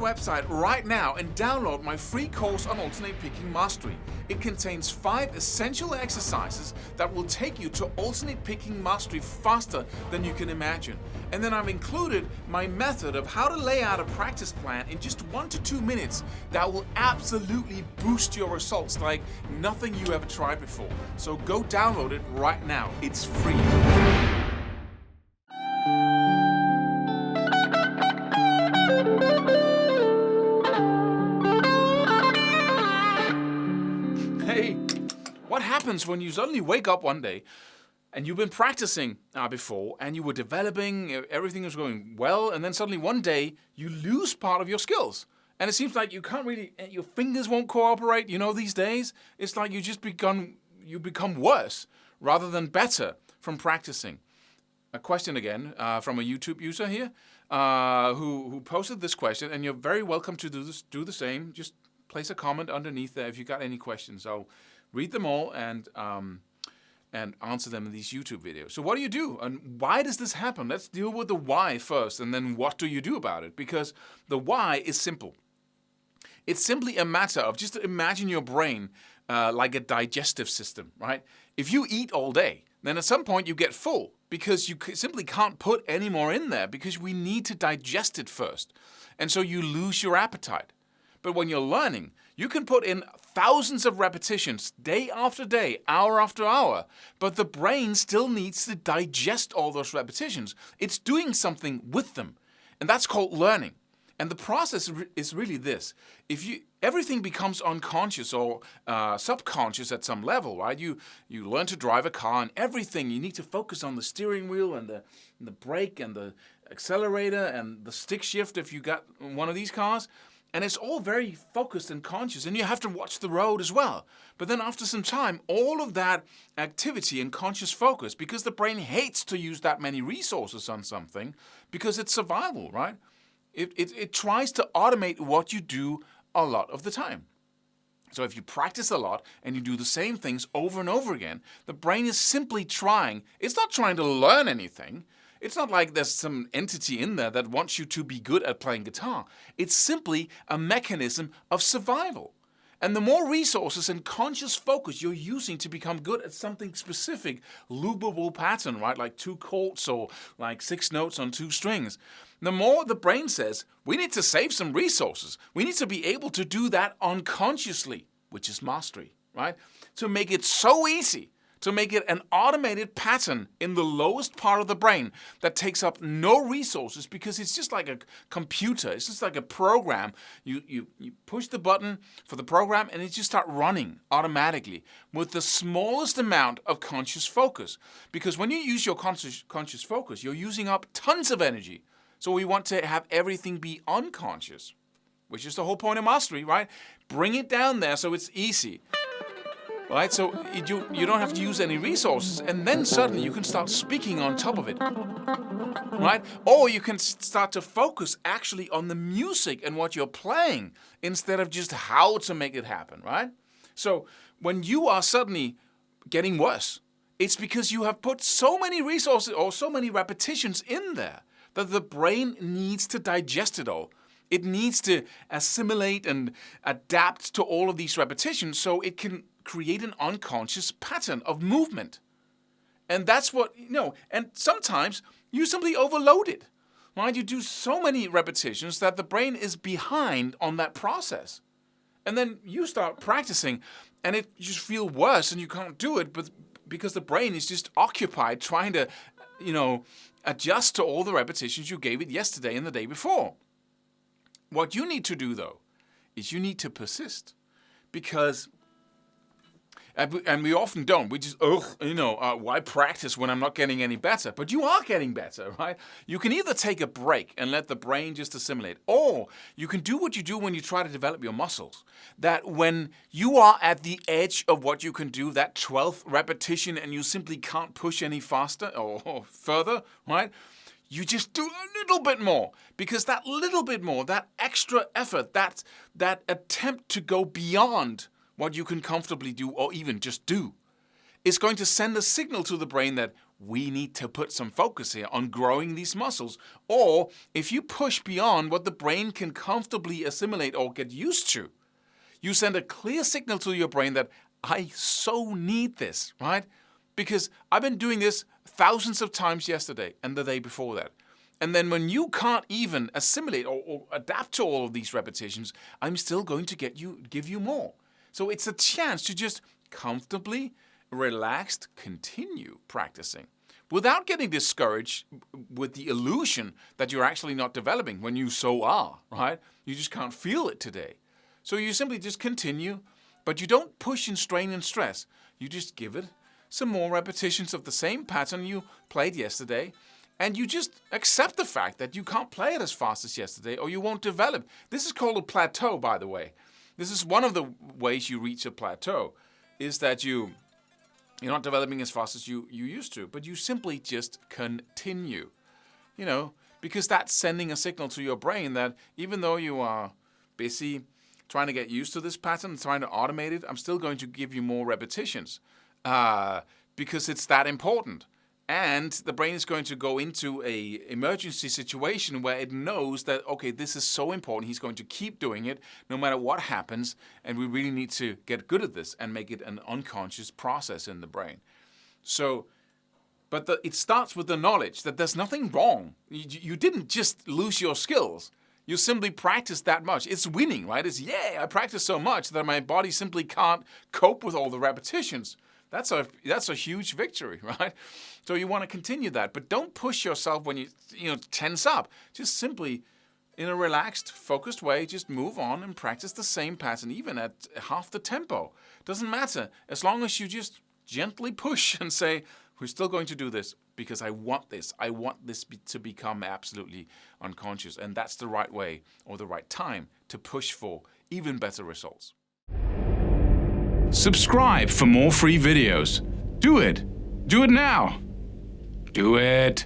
website right now and download my free course on alternate picking mastery. It contains 5 essential exercises that will take you to alternate picking mastery faster than you can imagine. And then I've included my method of how to lay out a practice plan in just 1 to 2 minutes that will absolutely boost your results like nothing you ever tried before. So go download it right now. It's free. Hey, what happens when you suddenly wake up one day and you've been practicing before and you were developing, everything was going well, and then suddenly one day you lose part of your skills. And it seems like you can't really, your fingers won't cooperate, these days. It's like you become worse rather than better from practicing. A question again from a YouTube user here who posted this question, and you're very welcome to do the same. Just place a comment underneath there if you got any questions. I'll read them all and answer them in these YouTube videos. So what do? And why does this happen? Let's deal with the why first, and then what do you do about it? Because the why is simple. It's simply a matter of just imagine your brain like a digestive system, right? If you eat all day, then at some point you get full because you simply can't put any more in there because we need to digest it first. And so you lose your appetite. But when you're learning, you can put in thousands of repetitions day after day, hour after hour, but the brain still needs to digest all those repetitions. It's doing something with them, and that's called learning. And the process is really this. Everything becomes unconscious or subconscious at some level, right? You learn to drive a car, and everything, you need to focus on the steering wheel and the brake and the accelerator and the stick shift if you got one of these cars. And it's all very focused and conscious, and you have to watch the road as well. But then after some time, all of that activity and conscious focus, because the brain hates to use that many resources on something, because it's survival, right? It tries to automate what you do a lot of the time. So if you practice a lot and you do the same things over and over again, the brain is simply trying. It's not trying to learn anything. It's not like there's some entity in there that wants you to be good at playing guitar. It's simply a mechanism of survival. And the more resources and conscious focus you're using to become good at something specific, loopable pattern, right, like 2 chords or like 6 notes on 2 strings, the more the brain says, we need to save some resources. We need to be able to do that unconsciously, which is mastery, right? To make it so easy, to make it an automated pattern in the lowest part of the brain that takes up no resources because it's just like a computer. It's just like a program. You push the button for the program and it just starts running automatically with the smallest amount of conscious focus. Because when you use your conscious focus, you're using up tons of energy. So we want to have everything be unconscious, which is the whole point of mastery, right? Bring it down there so it's easy. Right, so you don't have to use any resources, and then suddenly you can start speaking on top of it, right? Or you can start to focus actually on the music and what you're playing instead of just how to make it happen, right? So when you are suddenly getting worse, it's because you have put so many resources or so many repetitions in there that the brain needs to digest it all. It needs to assimilate and adapt to all of these repetitions so it can create an unconscious pattern of movement. And that's what, and sometimes you simply overload it, right? You do so many repetitions that the brain is behind on that process. And then you start practicing and you just feel worse and you can't do it, but because the brain is just occupied trying to, adjust to all the repetitions you gave it yesterday and the day before. What you need to do, though, is you need to persist because and we often don't. We just, why practice when I'm not getting any better? But you are getting better, right? You can either take a break and let the brain just assimilate, or you can do what you do when you try to develop your muscles. That when you are at the edge of what you can do, that 12th repetition, and you simply can't push any faster or further, right? You just do a little bit more, because that little bit more, that extra effort, that attempt to go beyond what you can comfortably do or even just do, is going to send a signal to the brain that we need to put some focus here on growing these muscles. Or if you push beyond what the brain can comfortably assimilate or get used to, you send a clear signal to your brain that I so need this, right? Because I've been doing this thousands of times yesterday and the day before that. And then when you can't even assimilate or adapt to all of these repetitions, I'm still going to give you more. So it's a chance to just comfortably, relaxed, continue practicing without getting discouraged with the illusion that you're actually not developing when you so are, right? You just can't feel it today. So you simply just continue, but you don't push and strain and stress. You just give it some more repetitions of the same pattern you played yesterday, and you just accept the fact that you can't play it as fast as yesterday or you won't develop. This is called a plateau, by the way. This is one of the ways you reach a plateau, is that you're not developing as fast as you used to, but you simply just continue. Because that's sending a signal to your brain that even though you are busy trying to get used to this pattern, trying to automate it, I'm still going to give you more repetitions because it's that important. And the brain is going to go into an emergency situation where it knows that, okay, this is so important. He's going to keep doing it no matter what happens. And we really need to get good at this and make it an unconscious process in the brain. But it starts with the knowledge that there's nothing wrong. You didn't just lose your skills. You simply practice that much. It's winning, right? I practice so much that my body simply can't cope with all the repetitions. That's a huge victory, right? So you want to continue that, but don't push yourself when you tense up. Just simply, in a relaxed, focused way, just move on and practice the same pattern, even at half the tempo. Doesn't matter, as long as you just gently push and say, we're still going to do this because I want this. I want this to become absolutely unconscious, and that's the right way or the right time to push for even better results. Subscribe for more free videos. Do it. Do it now. Do it.